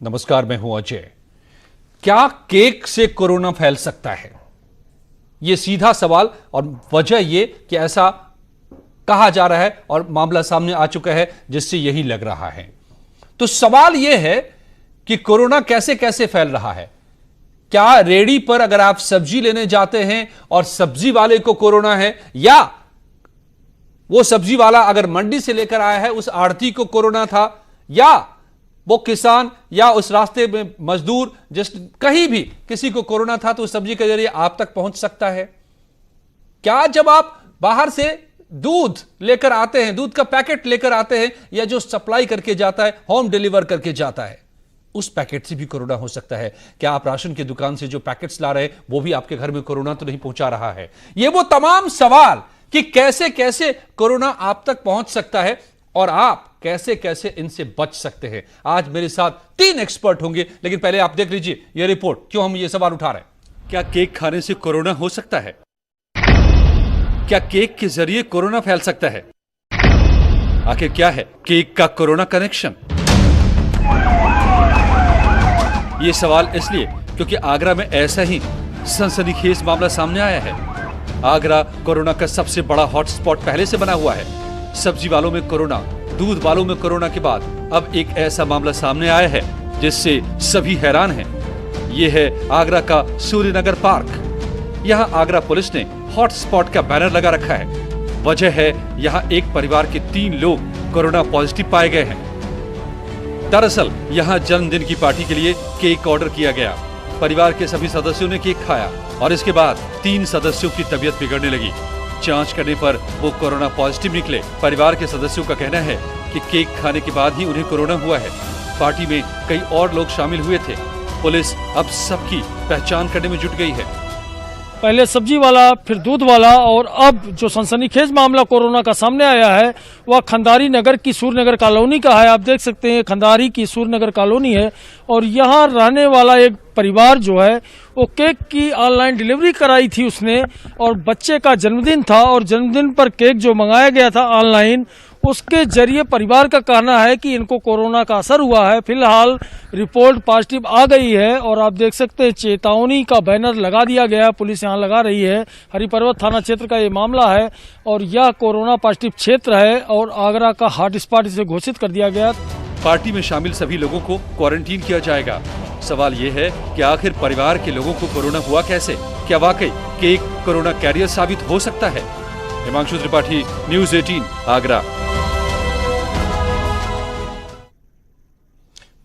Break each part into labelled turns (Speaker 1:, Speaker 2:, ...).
Speaker 1: नमस्कार, मैं हूं अजय। क्या केक से कोरोना फैल सकता है? यह सीधा सवाल, और वजह यह कि ऐसा कहा जा रहा है और मामला सामने आ चुका है जिससे यही लग रहा है। तो सवाल यह है कि कोरोना कैसे कैसे फैल रहा है। क्या रेडी पर अगर आप सब्जी लेने जाते हैं और सब्जी वाले को कोरोना है, या वो सब्जी वाला अगर मंडी से लेकर आया है उस आढ़ती को कोरोना था, या वो किसान या उस रास्ते में मजदूर जिस कहीं भी किसी को कोरोना था तो उस सब्जी के जरिए आप तक पहुंच सकता है। क्या जब आप बाहर से दूध लेकर आते हैं, दूध का पैकेट लेकर आते हैं, या जो सप्लाई करके जाता है, होम डिलीवर करके जाता है, उस पैकेट से भी कोरोना हो सकता है? क्या आप राशन की दुकान से जो पैकेट्स ला रहे हैं वो भी आपके घर में कोरोना तो नहीं पहुंचा रहा है? ये वो तमाम सवाल कि कैसे कैसे कोरोना आप तक पहुंच सकता है और आप कैसे कैसे इनसे बच सकते हैं। आज मेरे साथ 3 एक्सपर्ट होंगे, लेकिन पहले आप देख लीजिए यह रिपोर्ट। क्यों हम ये सवाल उठा रहे हैं? क्या केक खाने से कोरोना हो सकता है? क्या केक के जरिए कोरोना फैल सकता है? आखिर क्या है केक का कोरोना कनेक्शन? ये सवाल इसलिए क्योंकि आगरा में ऐसा ही सनसनीखेज मामला सामने आया है। आगरा कोरोना का सबसे बड़ा हॉटस्पॉट पहले से बना हुआ है। सब्जी वालों में कोरोना, दूध वालों में कोरोना के बाद अब एक ऐसा मामला सामने आया है जिससे सभी हैरान हैं। यह है आगरा का सूर्यनगर पार्क। यहां आगरा पुलिस ने हॉटस्पॉट का बैनर लगा रखा है। वजह है यहां एक परिवार के 3 लोग कोरोना पॉजिटिव पाए गए हैं। दरअसल यहां जन्मदिन की पार्टी के लिए केक ऑर्डर किया गया। परिवार के सभी सदस्यों ने केक खाया और इसके बाद 3 सदस्यों की तबीयत बिगड़ने लगी। जांच करने पर वो कोरोना पॉजिटिव निकले। परिवार के सदस्यों का कहना है कि केक खाने के बाद ही उन्हें कोरोना हुआ है। पार्टी में कई और लोग शामिल हुए थे। पुलिस अब सबकी पहचान करने में जुट गई है।
Speaker 2: पहले सब्जी वाला, फिर दूध वाला, और अब जो सनसनीखेज मामला कोरोना का सामने आया है वह खंदारी नगर की सूर्यनगर कॉलोनी का है। आप देख सकते हैं खंदारी की सूर्यनगर कॉलोनी है और यहाँ रहने वाला एक परिवार जो है वो केक की ऑनलाइन डिलीवरी कराई थी उसने, और बच्चे का जन्मदिन था और जन्मदिन पर केक जो मंगाया गया था ऑनलाइन, उसके जरिए परिवार का कहना है कि इनको कोरोना का असर हुआ है। फिलहाल रिपोर्ट पॉजिटिव आ गई है और आप देख सकते हैं चेतावनी का बैनर लगा दिया गया है, पुलिस यहाँ लगा रही है। हरिपर्वत थाना क्षेत्र का ये मामला है और यह कोरोना पॉजिटिव क्षेत्र है और आगरा का हॉटस्पॉट इसे घोषित कर दिया गया।
Speaker 1: पार्टी में शामिल सभी लोगों को क्वारंटीन किया जाएगा। सवाल ये है कि आखिर परिवार के लोगों को कोरोना हुआ कैसे? क्या वाकई केक कोरोना कैरियर साबित हो सकता है? हिमांशु त्रिपाठी, न्यूज़ 18, आगरा।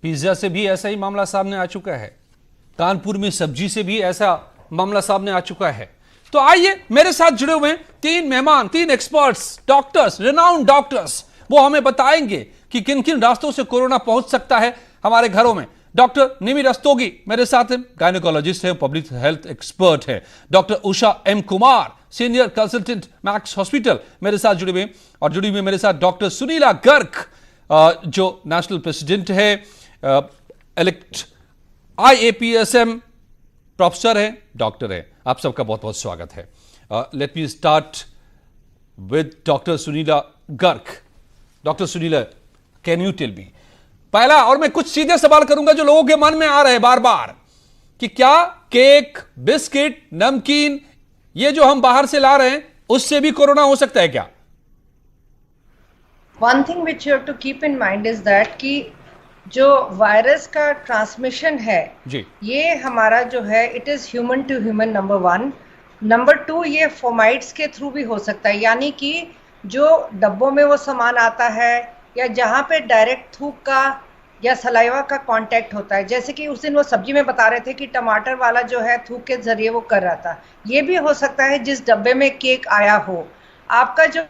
Speaker 1: पिज्जा से भी ऐसा ही मामला सामने आ चुका है। कानपुर में सब्जी से भी ऐसा मामला सामने आ चुका है। तो आइए मेरे साथ जुड़े हुए 3 मेहमान, 3 एक्सपर्ट्स, डॉक्टर्स, रिनाउंड डॉक्टर्स। वो हमें बताएंगे कि किन किन रास्तों से कोरोना पहुंच सकता है हमारे घरों में। डॉक्टर निमि रस्तोगी मेरे साथ हैं, गायनेकोलॉजिस्ट है, पब्लिक हेल्थ एक्सपर्ट है। Doctor Usha M Kumar, senior consultant, Max hospital, मेरे साथ जुड़े हुए। और जुड़ी हुई मेरे साथ डॉक्टर सुनीला गर्ग, जो नेशनल प्रेसिडेंट है, इलेक्ट IAPSM प्रोफेसर है, डॉक्टर है। आप सबका बहुत बहुत स्वागत है। Let me start with doctor Sunila Garg. Doctor Sunila, can you tell me, पहला, और मैं कुछ सीधे सवाल करूंगा जो लोगों के मन में आ रहे हैं बार बार, कि क्या केक, बिस्किट, नमकीन, ये जो हम बाहर से ला रहे हैं उससे भी कोरोना हो सकता है क्या?
Speaker 3: One thing which you have to keep in mind is that कि जो वायरस का ट्रांसमिशन है
Speaker 1: जी,
Speaker 3: ये हमारा जो है it is human to human, number 1। Number 2, ये फोमाइट्स के थ्रू भी हो सकता है, यानी कि जो डब्बों में वो सामान आता है या जहाँ पे डायरेक्ट थूक का या सलाइवा का कांटेक्ट होता है। जैसे कि उस दिन वो सब्जी में बता रहे थे कि टमाटर वाला जो है थूक के जरिए वो कर रहा था। ये भी हो सकता है जिस डब्बे में केक आया हो, आपका जो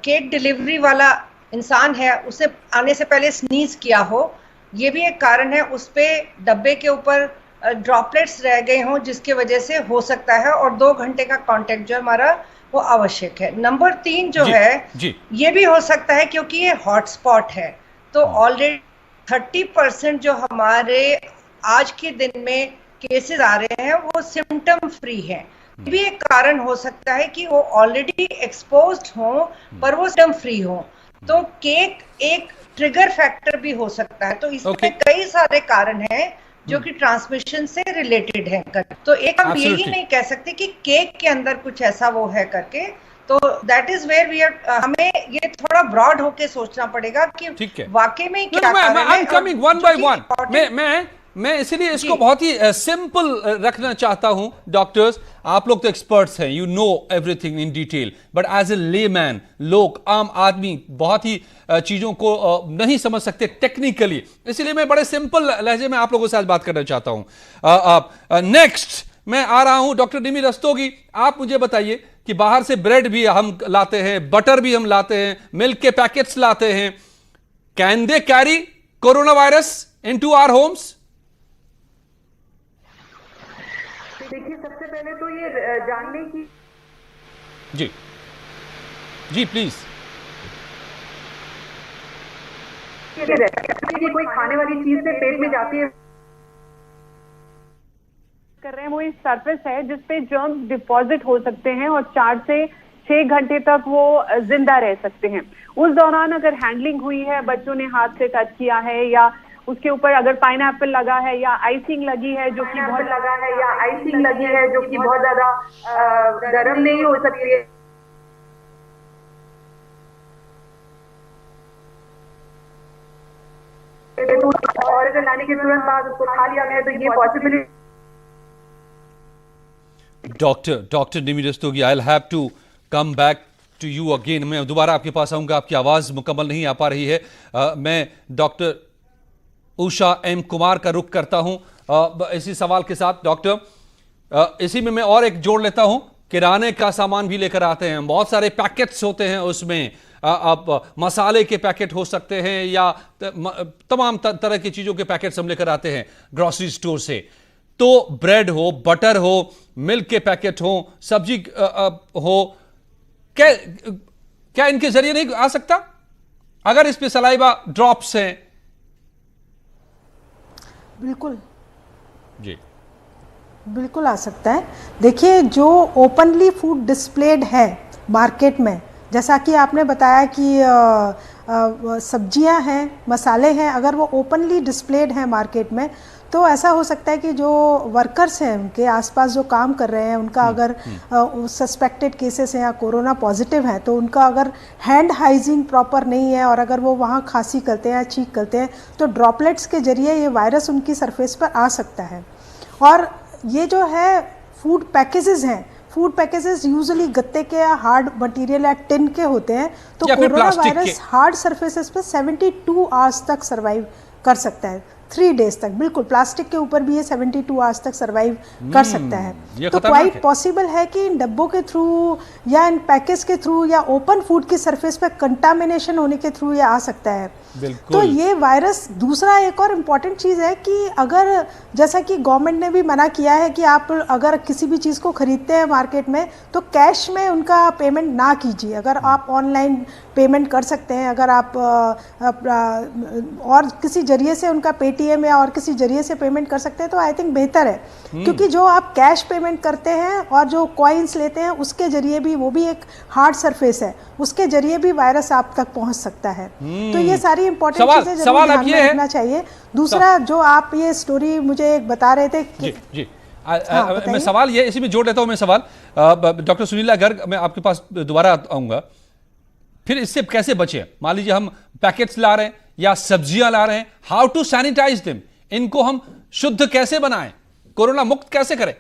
Speaker 3: केक डिलीवरी वाला इंसान है उसे आने से पहले स्नीज किया हो, ये भी एक कारण है। उस पे डब्बे के ऊपर ड्रॉपलेट्स रह गए हों जिसकी वजह से हो सकता है, और 2 घंटे का कांटेक्ट जो हमारा वो आवश्यक है। नंबर 3 जो है ये भी हो सकता है क्योंकि ये हॉटस्पॉट है, तो ऑलरेडी 30% जो हमारे आज के दिन में केसेस आ रहे हैं वो सिम्टम फ्री हैं। ये भी एक कारण हो सकता है कि वो ऑलरेडी एक्सपोज्ड हों पर वो सिम्टम फ्री हों। तो केक एक ट्रिगर फैक्टर भी हो सकता है। तो इसमें कई सारे कारण हैं जो कि ट्रांसमिशन से रिलेटेड है। तो एक हम यही नहीं कह सकते कि केक के अंदर कुछ ऐसा वो है करके। तो that is where we are, हमें ये थोड़ा ब्रॉड होके सोचना पड़ेगा कि वाकई में क्या कारण है।
Speaker 1: कमिंग वन बाय वन, मैं इसीलिए इसको बहुत ही सिंपल रखना चाहता हूं। डॉक्टर्स, आप लोग तो एक्सपर्ट्स हैं, you know everything in detail, but as a layman, लोग, आम आदमी बहुत ही चीजों को नहीं समझ सकते टेक्निकली, इसलिए मैं बड़े सिंपल लहजे में आप लोगों से आज बात करना चाहता हूं। नेक्स्ट मैं आ रहा हूं डॉक्टर निमि रस्तोगी। आप मुझे बताइए कि बाहर से ब्रेड भी हम लाते हैं, बटर भी हम लाते हैं, मिल्क के पैकेट्स लाते हैं, can they carry corona virus into our homes?
Speaker 4: देखिए, सबसे पहले तो ये जानने की
Speaker 1: जी प्लीज।
Speaker 4: ये कोई खाने वाली चीज से पेट में जाती है कर रहे हैं, वो एक सरफेस है जिसपे जर्म्स डिपॉजिट हो सकते हैं और 4 से 6 घंटे तक वो जिंदा रह सकते हैं। उस दौरान अगर हैंडलिंग हुई है, बच्चों ने हाथ से टच किया है, या उसके ऊपर अगर पाइनएप्पल लगा है या आइसिंग लगी है जो कि बहुत ज्यादा गर्म नहीं हो सकती है, और अगर लाने के तुरंत बाद उसको खा लिया गया तो ये possibility.
Speaker 1: Doctor Nimi Rastogi, I will have to come back to you again. मैं दोबारा आपके पास आऊंगा, आपकी आवाज मुकम्मल नहीं आ पा रही है। मैं डॉक्टर उषा एम कुमार का रुख करता हूं इसी सवाल के साथ। डॉक्टर, इसी में मैं और एक जोड़ लेता हूं, किराने का सामान भी लेकर आते हैं, बहुत सारे पैकेट्स होते हैं उसमें, अब मसाले के पैकेट हो सकते हैं या तमाम तरह की चीजों के पैकेट्स हम लेकर आते हैं ग्रोसरी स्टोर से। तो ब्रेड हो, बटर हो, मिल्क के पैकेट हो, सब्जी हो, क्या इनके जरिए नहीं आ सकता अगर इस पे सलाइवा ड्रॉप्स हैं?
Speaker 5: बिल्कुल
Speaker 1: जी,
Speaker 5: बिल्कुल आ सकता है। देखिए, जो ओपनली फूड डिस्प्लेड है मार्केट में, जैसा कि आपने बताया कि सब्जियां हैं, मसाले हैं, अगर वो ओपनली डिस्प्लेड हैं मार्केट में, तो ऐसा हो सकता है कि जो वर्कर्स हैं उनके आसपास जो काम कर रहे हैं, उनका अगर सस्पेक्टेड केसेस हैं या कोरोना पॉजिटिव हैं, तो उनका अगर हैंड हाइजीन प्रॉपर नहीं है और अगर वो वहाँ खांसी करते हैं या छींक करते हैं, तो ड्रॉपलेट्स के जरिए ये वायरस उनकी सरफेस पर आ सकता है। और ये जो है फूड पैकेजेस हैं, फूड पैकेजेस यूजुअली गत्ते के या हार्ड मटेरियल या टिन के होते हैं, तो कोरोना वायरस हार्ड सरफेसेस पर 72 आवर्स तक सर्वाइव कर सकता है, 3 डेज तक। बिल्कुल, प्लास्टिक के ऊपर भी ये 72 आवर्स तक सर्वाइव कर सकता है। तो क्वाइट पॉसिबल है कि इन डब्बों के थ्रू या इन पैकेज के थ्रू या ओपन फूड की सरफेस पर कंटामिनेशन होने के थ्रू ये आ सकता है। तो ये वायरस, दूसरा एक और इम्पॉर्टेंट चीज़ है कि अगर, जैसा कि गवर्नमेंट ने भी मना किया है कि आप अगर किसी भी चीज़ को खरीदते हैं मार्केट में तो कैश में उनका पेमेंट ना कीजिए। अगर आप ऑनलाइन पेमेंट कर सकते हैं, अगर आप और किसी जरिए से उनका पेटीएम या और किसी जरिए से पेमेंट कर सकते हैं तो आई थिंक बेहतर है, क्योंकि जो आप कैश पेमेंट करते हैं और जो कॉइन्स लेते हैं उसके जरिए भी, वो भी एक हार्ड सरफेस है, उसके जरिए भी वायरस आप तक पहुंच सकता है। तो ये सारी इंपॉर्टेंट चीजें जरूर ध्यान में रखना चाहिए। दूसरा, जो आप ये स्टोरी मुझे एक बता रहे थे
Speaker 1: जी, मैं सवाल ये इसी में जोड़ लेता हूं। मैं सवाल डॉक्टर सुनीला गर्ग, मैं आपके पास दोबारा आऊंगा। फिर इससे कैसे बचे? मान लीजिए हम पैकेट्स ला रहे हैं या सब्जियां ला रहे हैं, हाउ टू सैनिटाइज देम, इनको हम शुद्ध कैसे बनाएं, कोरोना मुक्त कैसे करें?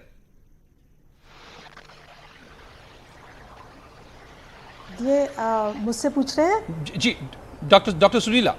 Speaker 5: ये मुझसे पूछ रहे हैं?
Speaker 1: जी डॉक्टर सुनीला।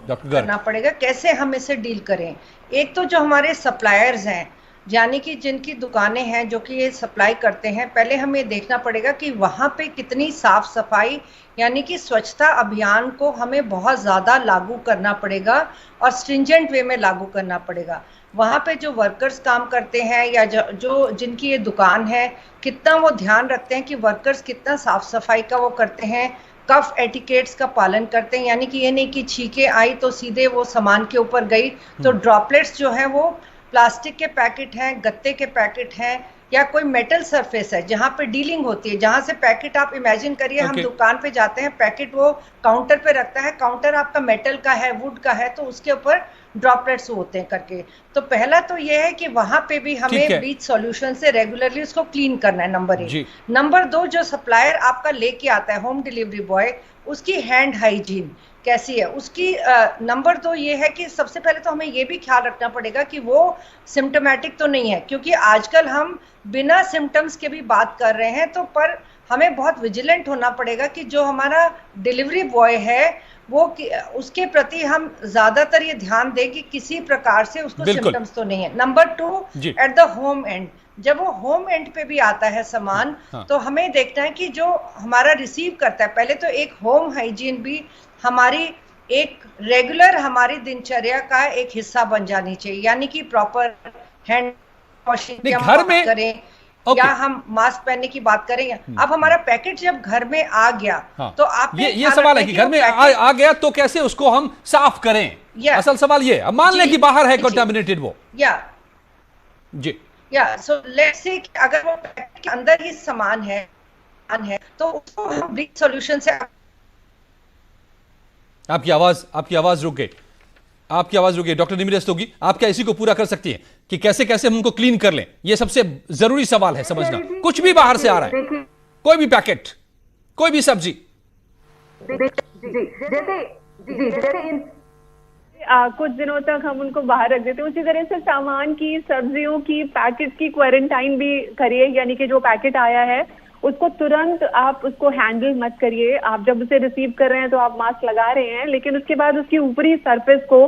Speaker 1: डॉक्टर
Speaker 3: करना पड़ेगा कैसे हम इसे डील करें। एक तो जो हमारे सप्लायर्स हैं, यानी कि जिनकी दुकानें हैं जो कि ये सप्लाई करते हैं, पहले हमें देखना पड़ेगा कि वहाँ पे कितनी साफ सफाई, यानी कि स्वच्छता अभियान को हमें बहुत ज़्यादा लागू करना पड़ेगा और स्ट्रिंजेंट वे में लागू करना पड़ेगा। वहाँ पे जो वर्कर्स काम करते हैं या जो जिनकी ये दुकान है, कितना वो ध्यान रखते हैं कि वर्कर्स कितना साफ सफाई का वो करते हैं, कफ एटिकेट्स का पालन करते हैं, यानी कि ये नहीं कि छींके आई तो सीधे वो सामान के ऊपर गई। तो ड्रॉपलेट्स जो है वो प्लास्टिक के पैकेट हैं, गत्ते के पैकेट हैं या कोई मेटल सरफेस है जहां पे डीलिंग होती है, जहां से पैकेट, आप इमेजिन करिए हम दुकान पे जाते हैं, पैकेट वो काउंटर पे रखता है, काउंटर आपका मेटल का है, वुड का है, तो उसके ऊपर ड्रॉपलेट्स होते हैं करके। तो पहला तो ये है कि वहां पे भी हमें ब्लीच सॉल्यूशन से रेगुलरली उसको क्लीन करना है, नंबर 1। नंबर 2, जो सप्लायर आपका लेके आता है, होम डिलीवरी बॉय, उसकी हैंड हाइजीन कैसी है उसकी। नंबर 2 ये है कि सबसे पहले तो हमें ये भी ख्याल रखना पड़ेगा कि वो सिम्टोमेटिक तो नहीं है, क्योंकि आजकल हम बिना सिम्टम्स के भी बात कर रहे हैं। तो पर हमें बहुत विजिलेंट होना पड़ेगा कि जो हमारा डिलीवरी बॉय है वो उसके प्रति हम ज्यादातर ये ध्यान दें कि किसी प्रकार से उसको सिम्टम्स तो नहीं है। Number 2, at the home and, जब वो होम एंड पे भी आता है सामान, तो हमें देखना है कि जो हमारा रिसीव करता है, पहले तो एक होम हाइजीन भी हमारी एक रेगुलर हमारी दिनचर्या का एक हिस्सा बन जानी चाहिए, यानी कि प्रॉपर हैंड वॉशिंग
Speaker 1: घर में
Speaker 3: करें या हम मास्क पहनने की बात करें। अब हमारा पैकेट जब घर में आ गया, तो आप
Speaker 1: ये सवाल है कि घर में आ गया तो कैसे उसको हम साफ करें, असल सवाल ये। अब मान लें कि बाहर है कंटामिनेटेड वो,
Speaker 3: सो लेट्स से अगर वो पैकेट के अंदर ही सामान है तो उसको हम ब्लीच सॉल्यूशन से।
Speaker 1: आपकी आवाज रुक गई। डॉक्टर निमि रस्तोगी, आप क्या इसी को पूरा कर सकती हैं कि कैसे कैसे हम उनको क्लीन कर लें? ये सबसे जरूरी सवाल है समझना। कुछ भी बाहर से आ रहा है, कोई भी पैकेट, कोई भी सब्जी,
Speaker 4: कुछ दिनों तक हम उनको बाहर रख देते हैं, उसी तरह से सामान की, सब्जियों की, पैकेट की क्वारंटाइन भी करिए। यानी कि जो पैकेट आया है उसको तुरंत आप उसको हैंडल मत करिए। आप जब उसे रिसीव कर रहे हैं तो आप मास्क लगा रहे हैं, लेकिन उसके बाद उसकी ऊपरी सरफेस को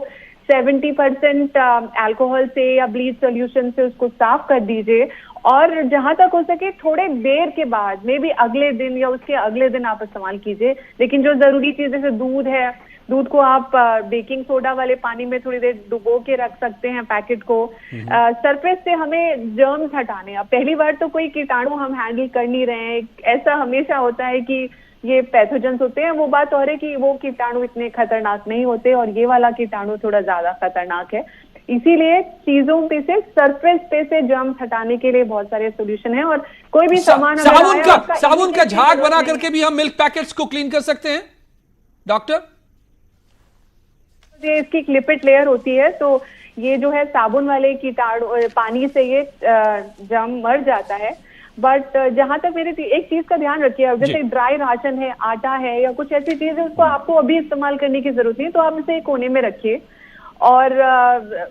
Speaker 4: 70% अल्कोहल से या ब्लीच सोल्यूशन से उसको साफ कर दीजिए। और जहां तक हो सके थोड़े देर के बाद, मे बी अगले दिन या उसके अगले दिन आप इस्तेमाल कीजिए। लेकिन जो जरूरी चीज जैसे दूध है, दूध को आप बेकिंग सोडा वाले पानी में थोड़ी देर डुबो के रख सकते हैं पैकेट को। सरफेस से हमें जर्म्स हटाने, अब पहली बार तो कोई कीटाणु हम हैंडल कर नहीं रहे हैं। ऐसा हमेशा होता है कि ये पैथोजेंस होते हैं, वो बात और है कि वो कीटाणु इतने खतरनाक नहीं होते और ये वाला कीटाणु थोड़ा ज्यादा खतरनाक है। इसीलिए चीजों पे से, सरफेस पे से जर्म्स हटाने के लिए बहुत सारे सोल्यूशन है। और कोई भी सामान
Speaker 1: साबुन का झाग बना करके भी हम मिल्क पैकेट्स को क्लीन कर सकते हैं डॉक्टर?
Speaker 4: ये इसकी एक लिपिड लेयर होती है, तो ये जो है साबुन वाले कीटाणु, पानी से ये जर्म मर जाता है। बट जहां तक मेरे एक चीज का ध्यान रखिए, जैसे ड्राई राशन है, आटा है या कुछ ऐसी चीज है, उसको आपको अभी इस्तेमाल करने की जरूरत नहीं, तो आप इसे कोने में रखिए और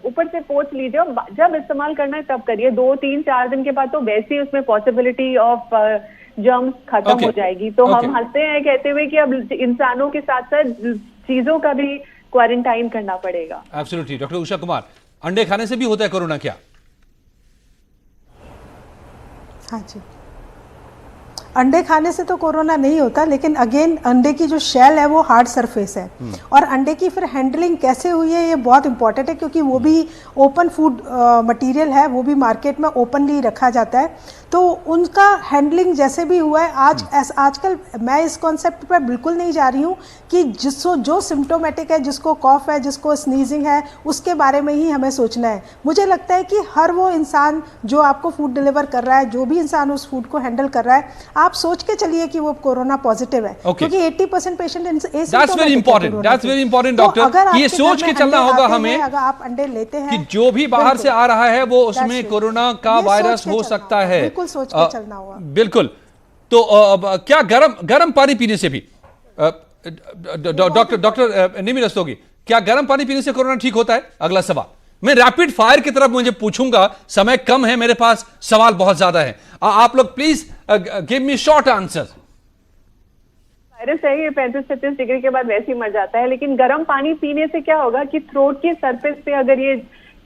Speaker 4: ऊपर से पोंछ लीजिए। जब इस्तेमाल करना है तब करिए। 2, 3, 4 दिन के बाद तो वैसे ही उसमें पॉसिबिलिटी ऑफ जर्म्स खत्म हो जाएगी। तो हम हंसते हैं कहते हुए कि अब इंसानों के साथ साथ चीजों का भी क्वारंटाइन करना पड़ेगा।
Speaker 1: एब्सोल्युटली। डॉक्टर उषा कुमार, अंडे खाने से भी होता है कोरोना क्या?
Speaker 5: हाँ जी, अंडे खाने से तो कोरोना नहीं होता, लेकिन अगेन अंडे की जो शेल है वो हार्ड सरफेस है, और अंडे की फिर हैंडलिंग कैसे हुई है ये बहुत इंपॉर्टेंट है, क्योंकि वो भी ओपन फूड मटेरियल है, वो भी मार्केट में ओपनली रखा जाता है। तो उनका हैंडलिंग जैसे भी हुआ है, आजकल मैं इस कॉन्सेप्ट पर बिल्कुल नहीं जा रही हूँ कि जो सिम्टोमेटिक है, जिसको कॉफ है, जिसको स्नीजिंग है, उसके बारे में ही हमें सोचना है। मुझे लगता है कि हर वो इंसान जो आपको फूड डिलीवर कर रहा है, जो भी इंसान उस फूड को हैंडल कर रहा है, आप सोच के चलिए कि वो कोरोना पॉजिटिव है, क्योंकि 80% patient
Speaker 1: that's very important doctor, ये सोच के चलना होगा हमें।
Speaker 5: अगर आप अंडे लेते हैं
Speaker 1: कि जो भी बाहर से आ रहा है वो उसमें कोरोना का वायरस हो सकता है,
Speaker 5: बिल्कुल सोच के चलना होगा।
Speaker 1: बिल्कुल। तो क्या गर्म पानी पीने से भी, डॉक्टर निमि रस्तोगी, क्या गर्म पानी पीने से कोरोना ठीक होता है? अगला सवाल मैं रैपिड फायर की तरफ मुझे पूछूंगा, समय कम है मेरे पास, सवाल बहुत ज्यादा है, आप लोग please give me short answer.
Speaker 4: Virus है ये 35-36 डिग्री के बाद वैसे ही मर जाता है, लेकिन गर्म पानी पीने से क्या होगा कि थ्रोट की सरफेस पे अगर ये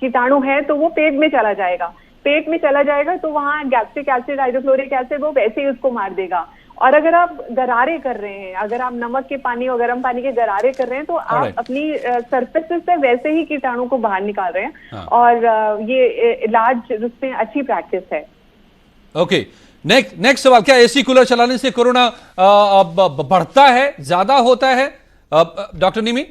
Speaker 4: कीटाणु है तो वो पेट में चला जाएगा। पेट में चला जाएगा तो वहाँ गैस्ट्रिक एसिड, हाइड्रोक्लोरिक एसिड वो वैसे ही उसको मार देगा। और अगर आप गरारे कर रहे हैं, अगर आप नमक के पानी और गर्म पानी के गरारे कर रहे हैं, तो आप अपनी सरफेसेस से वैसे ही कीटाणु को बाहर निकाल रहे हैं। और ये इलाज उसमें अच्छी प्रैक्टिस है।
Speaker 1: ओके, नेक्स्ट सवाल, क्या एसी कूलर चलाने से कोरोना बढ़ता है, ज्यादा होता है? डॉक्टर निमि?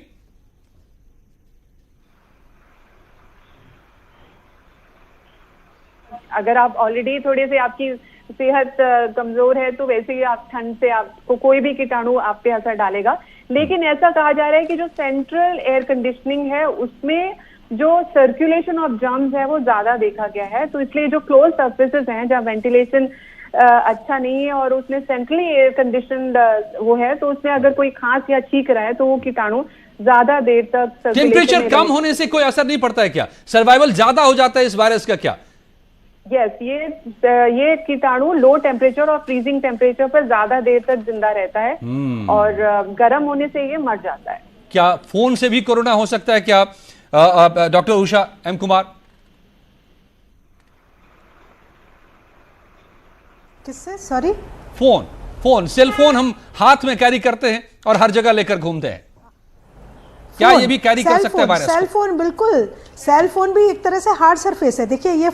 Speaker 4: अगर आप ऑलरेडी थोड़े से आपकी सेहत कमजोर है तो वैसे ही आप ठंड से आपको कोई भी कीटाणु आप पे असर डालेगा। लेकिन ऐसा कहा जा रहा है कि जो सेंट्रल एयर कंडीशनिंग है उसमें जो सर्कुलेशन ऑफ जर्म्स है वो ज्यादा देखा गया है, तो इसलिए जो क्लोज सर्फेसेस हैं जहाँ वेंटिलेशन अच्छा नहीं है और उसमें सेंट्रली एयर कंडीशनड वो है, तो उसमें अगर कोई खांस या छींक रहा है तो वो कीटाणु ज्यादा देर तक
Speaker 1: टेम्परेचर कम होने से कोई असर नहीं पड़ता है क्या? सर्वाइवल ज्यादा हो जाता है इस वायरस का क्या?
Speaker 4: यस, ये कीटाणु लो टेम्परेचर और फ्रीजिंग टेम्परेचर पर ज्यादा देर तक जिंदा रहता है और गर्म होने से ये मर जाता है।
Speaker 1: क्या फोन से भी कोरोना हो सकता है क्या? डॉक्टर उषा एम कुमार,
Speaker 5: किससे? सॉरी,
Speaker 1: फोन सेल फोन हम हाथ में कैरी करते हैं और हर जगह लेकर घूमते हैं, क्या ये भी कैरी कर सकता है वायरस?
Speaker 5: सेल फोन, बिल्कुल। सेल फोन भी एक तरह से हार्ड सरफेस है, देखिए ये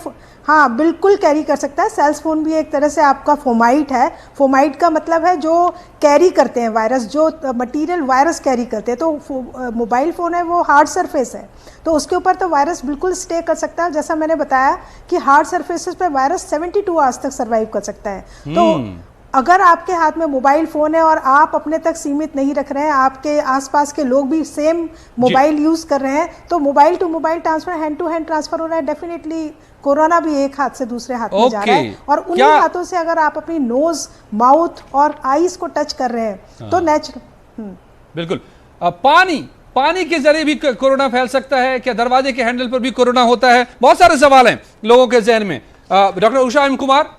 Speaker 5: हाँ बिल्कुल कैरी कर सकता है। सेल फोन भी एक तरह से आपका फोमाइट है। फोमाइट का मतलब है जो कैरी करते हैं वायरस, जो मटेरियल वायरस कैरी करते हैं। तो मोबाइल फ़ोन है वो हार्ड सरफेस है, तो उसके ऊपर तो वायरस बिल्कुल स्टे कर सकता है। जैसा मैंने बताया कि हार्ड सरफेसेस पे वायरस 72 आवर्स तक सर्वाइव कर सकता है। तो अगर आपके हाथ में मोबाइल फ़ोन है और आप अपने तक सीमित नहीं रख रहे हैं, आपके आसपास के लोग भी सेम मोबाइल यूज़ कर रहे हैं, तो mobile to mobile transfer, hand to hand transfer हो रहा है। डेफिनेटली कोरोना भी एक हाथ से दूसरे हाथ में जा रहा है, और उन्हीं हाथों से अगर आप अपनी नोज, माउथ और आईज को टच कर रहे हैं तो नेचुरल। बिल्कुल।
Speaker 1: पानी के जरिए भी कोरोना फैल सकता है क्या? दरवाजे के हैंडल पर भी कोरोना होता है? बहुत सारे सवाल हैं लोगों के जहन में। डॉक्टर उषा एम कुमार,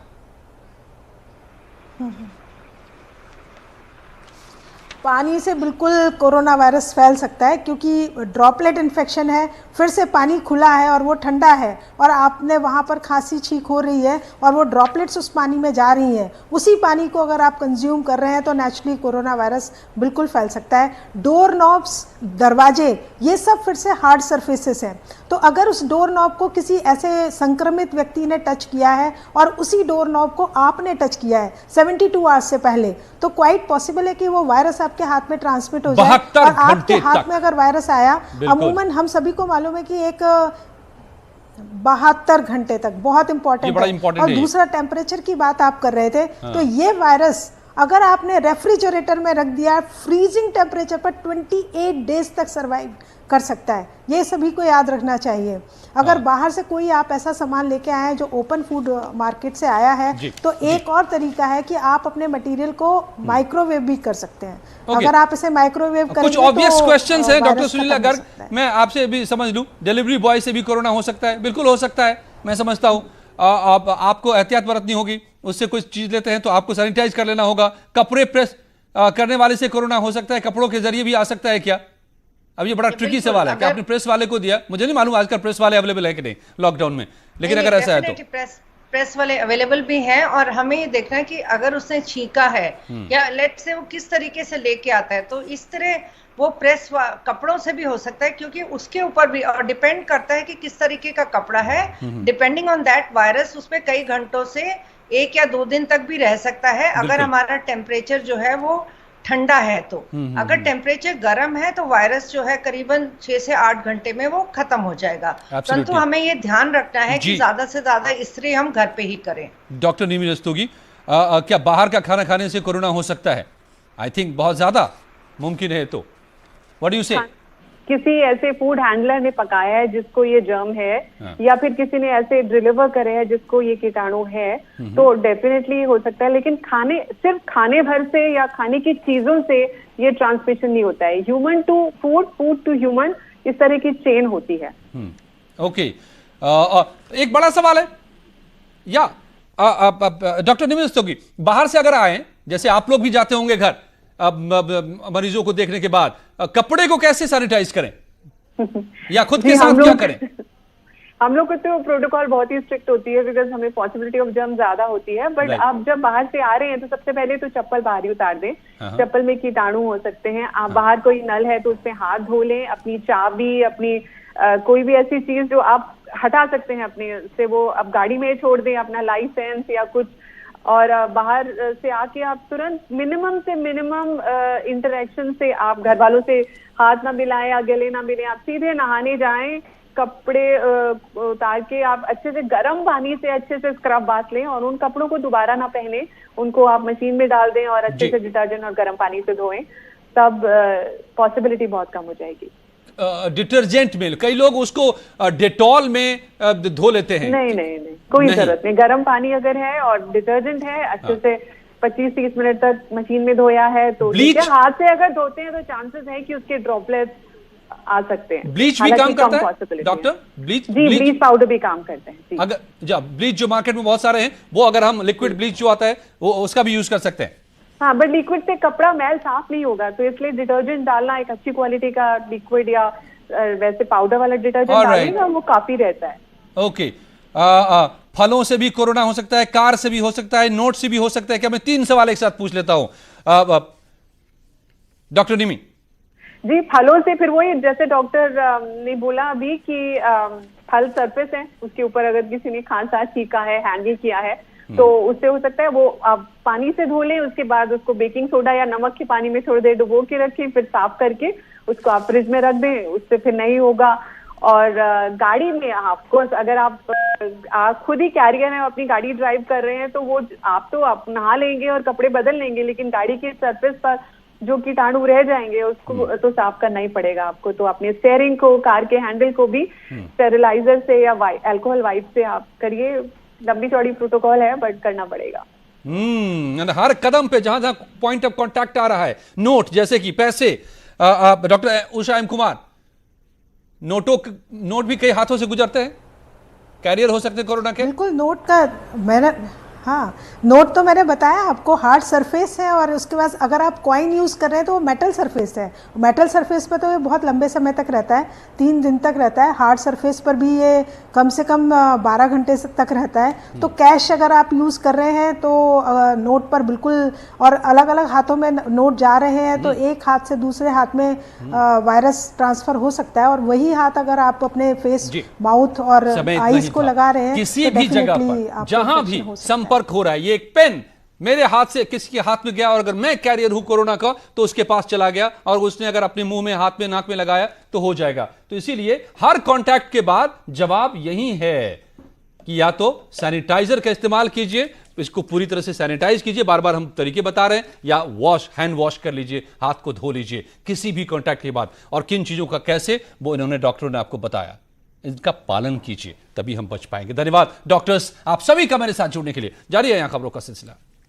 Speaker 5: पानी से बिल्कुल कोरोना वायरस फैल सकता है, क्योंकि ड्रॉपलेट इन्फेक्शन है, फिर से पानी खुला है और वो ठंडा है और आपने वहाँ पर खांसी छींक हो रही है और वो ड्रॉपलेट्स उस पानी में जा रही हैं, उसी पानी को अगर आप कंज्यूम कर रहे हैं तो नेचुरली कोरोना वायरस बिल्कुल फैल सकता है। डोर नॉब्स, दरवाजे, ये सब फिर से हार्ड सरफेसेस हैं, तो अगर उस डोर नॉब को किसी ऐसे संक्रमित व्यक्ति ने टच किया है और उसी डोर नॉब को आपने टच किया है 72 आवर्स से पहले, तो क्वाइट पॉसिबल है कि वो वायरस आपके हाथ में ट्रांसमिट हो जाए। और आपके हाथ में अगर वायरस आया, अमूमन हम सभी को मालूम है कि एक 72 घंटे तक बहुत इंपॉर्टेंट है। और दूसरा, टेम्परेचर की बात आप कर रहे थे, तो ये वायरस अगर आपने रेफ्रिजरेटर में रख दिया फ्रीजिंग टेम्परेचर पर 28 डेज तक सर्वाइव कर सकता है। ये सभी को याद रखना चाहिए। अगर बाहर से कोई आप ऐसा सामान लेके आए हैं जो ओपन फूड मार्केट से आया है, तो एक और तरीका है कि आप अपने मटेरियल को माइक्रोवेव भी कर सकते हैं। अगर आप इसे माइक्रोवेव करेंगे,
Speaker 1: कुछ ऑब्वियस क्वेश्चंस हैं डॉक्टर सुनील, अगर मैं आपसे भी समझ लूं, डिलीवरी बॉय से भी कोरोना हो सकता है? बिल्कुल हो सकता है, मैं समझता हूं। आपको एहतियात बरतनी होगी, उससे कुछ चीज लेते हैं तो आपको सैनिटाइज कर लेना होगा। कपड़े प्रेस करने वाले से कोरोना हो सकता है, कपड़ों के जरिए भी आ सकता है क्या? अब ये बड़ा ट्रिकी सवाल है कि आपने प्रेस वाले को दिया, मुझे नहीं मालूम आजकल प्रेस वाले अवेलेबल है कि नहीं लॉकडाउन में, लेकिन अगर ऐसा है तो
Speaker 3: प्रेस वाले अवेलेबल भी हैं। और हमें ये देखना है कि अगर उसने छींका है या लेट से वो किस तरीके से लेके आता है, तो इस तरह वो प्रेस कपड़ों से भी हो सकता है, क्योंकि उसके ऊपर भी और डिपेंड करता है कि किस तरीके का कपड़ा है। डिपेंडिंग ऑन दैट वायरस उसमें कई घंटों से 1 या 2 दिन तक भी रह सकता है, अगर हमारा टेम्परेचर जो है वो ठंडा है। तो अगर टेम्परेचर गर्म है तो वायरस जो है करीबन 6 से 8 घंटे में वो खत्म हो जाएगा। परंतु हमें ये ध्यान रखना है कि ज्यादा से ज्यादा इस्त्री हम घर पे ही करें।
Speaker 1: डॉक्टर निमी रस्तोगी, क्या बाहर का खाना खाने से कोरोना हो सकता है? आई थिंक बहुत ज्यादा मुमकिन है, तो व्हाट डू यू से?
Speaker 4: किसी ऐसे फूड हैंडलर ने पकाया है जिसको ये जर्म है, या फिर किसी ने ऐसे डिलीवर करे है जिसको ये कीटाणु है, तो डेफिनेटली हो सकता है। लेकिन सिर्फ खाने भर से या खाने की चीजों से ये ट्रांसमिशन नहीं होता है। Human to food, food to human, इस तरह की चेन होती है।
Speaker 1: ओके, एक बड़ा सवाल है या डॉक्टर निमी रस्तोगी, बाहर से अगर आए, जैसे आप लोग भी जाते होंगे घर मरीजों को देखने के बाद, कपड़े को कैसे सैनिटाइज करें या खुद के साथ क्या करें?
Speaker 4: हम लोग को तो प्रोटोकॉल बहुत ही स्ट्रिक्ट होती है, बिकॉज हमें पॉसिबिलिटी ऑफ जर्म ज्यादा होती है। बट आप जब बाहर से आ रहे हैं तो सबसे पहले तो चप्पल बाहर ही उतार दें। चप्पल में कीटाणु हो सकते हैं। आप बाहर कोई नल है तो उससे हाथ धो लें। अपनी चाबी, अपनी कोई भी ऐसी चीज जो आप हटा सकते हैं अपने से, वो आप गाड़ी में छोड़ दें, अपना लाइसेंस या कुछ। और बाहर से आके आप तुरंत मिनिमम से मिनिमम इंटरेक्शन से आप घर वालों से हाथ ना मिलाएं या गले ना मिलें। आप सीधे नहाने जाएं कपड़े उतार के आप अच्छे से गर्म पानी से अच्छे से स्क्रब बाथ लें और उन कपड़ों को दोबारा ना पहने, उनको आप मशीन में डाल दें और अच्छे
Speaker 1: जी।
Speaker 4: से डिटर्जेंट और गर्म पानी से धोएं, तब पॉसिबिलिटी बहुत कम हो जाएगी।
Speaker 1: डिटर्जेंट में कई लोग उसको डेटॉल में धो लेते हैं।
Speaker 4: नहीं नहीं नहीं, कोई
Speaker 1: नहीं।
Speaker 4: जरूरत नहीं। गर्म पानी अगर है और डिटर्जेंट है, अच्छे से 25-30 मिनट तक मशीन में धोया है तो ठीक है।
Speaker 1: Bleach?
Speaker 4: हाथ से अगर धोते हैं तो चांसेस है कि उसके ड्रॉपलेट्स आ सकते हैं।
Speaker 1: ब्लीच भी
Speaker 4: हालांकि
Speaker 1: काम
Speaker 4: कम
Speaker 1: करता है
Speaker 4: possibility
Speaker 1: डॉक्टर? ब्लीच
Speaker 4: जी, ब्लीच पाउडर भी काम करते हैं जी।
Speaker 1: अगर ब्लीच जो मार्केट में बहुत सारे हैं, वो अगर हम लिक्विड ब्लीच जो आता है वो उसका भी यूज कर सकते हैं।
Speaker 4: हाँ, बट लिक्विड से कपड़ा मैल साफ नहीं होगा, तो इसलिए डिटर्जेंट डालना, एक अच्छी क्वालिटी का लिक्विड या वैसे पाउडर वाला डिटर्जेंट
Speaker 1: Alright.
Speaker 4: डालेंगे वो काफी रहता है।
Speaker 1: ओके। फलों से भी कोरोना हो सकता है, कार से भी हो सकता है, नोट से भी हो सकता है। क्या मैं 3 सवाल एक साथ पूछ लेता हूं डॉक्टर निमी?
Speaker 4: जी, फलों से फिर वही जैसे डॉक्टर ने बोला अभी कि फल सरफेस है, उसके ऊपर अगर किसी ने खांसा छींका है, हैंडल किया है, तो उससे हो सकता है वो आप पानी से धो लें, उसके बाद उसको बेकिंग सोडा या नमक के पानी में थोड़ी देर डुबो के रखें, फिर साफ करके उसको आप फ्रिज में रख दें, उससे फिर नहीं होगा। और गाड़ी में ऑफकोर्स अगर आप खुद ही कैरियर है, अपनी गाड़ी ड्राइव कर रहे हैं, तो वो आप नहा लेंगे और कपड़े बदल लेंगे, लेकिन गाड़ी के सरफेस पर जो कीटाणु रह जाएंगे उसको तो साफ करना ही पड़ेगा आपको। तो अपने स्टीयरिंग को, कार के हैंडल को भी स्टेरिलाइजर से या अल्कोहल वाइप से आप करिए। लंबी चौड़ी प्रोटोकॉल है बट करना पड़ेगा।
Speaker 1: हर कदम पे जहां जहां पॉइंट ऑफ कांटेक्ट आ रहा है, नोट जैसे कि पैसे, doctor Usha M Kumar, note भी कई हाथों से गुजरते हैं, कैरियर हो सकते हैं कोरोना के।
Speaker 5: बिल्कुल, नोट का मैंने हाँ, नोट तो मैंने बताया आपको, हार्ड सरफेस है और उसके बाद अगर आप कॉइन यूज़ कर रहे हैं तो वो मेटल सरफेस है। मेटल सरफेस पर तो ये बहुत लंबे समय तक रहता है, 3 दिन तक रहता है। हार्ड सरफेस पर भी ये कम से कम 12 घंटे तक रहता है। तो कैश अगर आप यूज़ कर रहे हैं तो नोट पर बिल्कुल, और अलग अलग हाथों में नोट जा रहे हैं तो एक हाथ से दूसरे हाथ में वायरस ट्रांसफ़र हो सकता है। और वही हाथ अगर आप अपने फेस, माउथ और आईज को लगा रहे हैं,
Speaker 1: किसी
Speaker 5: तो
Speaker 1: भी जगह
Speaker 5: definitely
Speaker 1: पर
Speaker 5: आपको
Speaker 1: जहां
Speaker 5: infection
Speaker 1: भी
Speaker 5: हो सकता है।
Speaker 1: संपर्क हो रहा है, ये एक पेन मेरे हाथ से किसी के हाथ में गया और अगर मैं कैरियर हूं कोरोना का तो उसके पास चला गया और उसने अगर अपने मुंह में, हाथ में, नाक में लगाया तो हो जाएगा। तो इसीलिए हर कांटेक्ट के बाद जवाब यही है कि या तो सैनिटाइजर का इस्तेमाल कीजिए, इसको पूरी तरह से सैनिटाइज कीजिए, बार बार हम तरीके बता रहे हैं, या हैंड वॉश कर लीजिए, हाथ को धो लीजिए किसी भी कांटेक्ट के बाद। और किन चीजों का कैसे, वो इन्होंने डॉक्टरों ने आपको बताया, इनका पालन कीजिए तभी हम बच पाएंगे। धन्यवाद डॉक्टर्स, आप सभी का मेरे साथ जुड़ने के लिए। जारी है यहां खबरों का सिलसिला।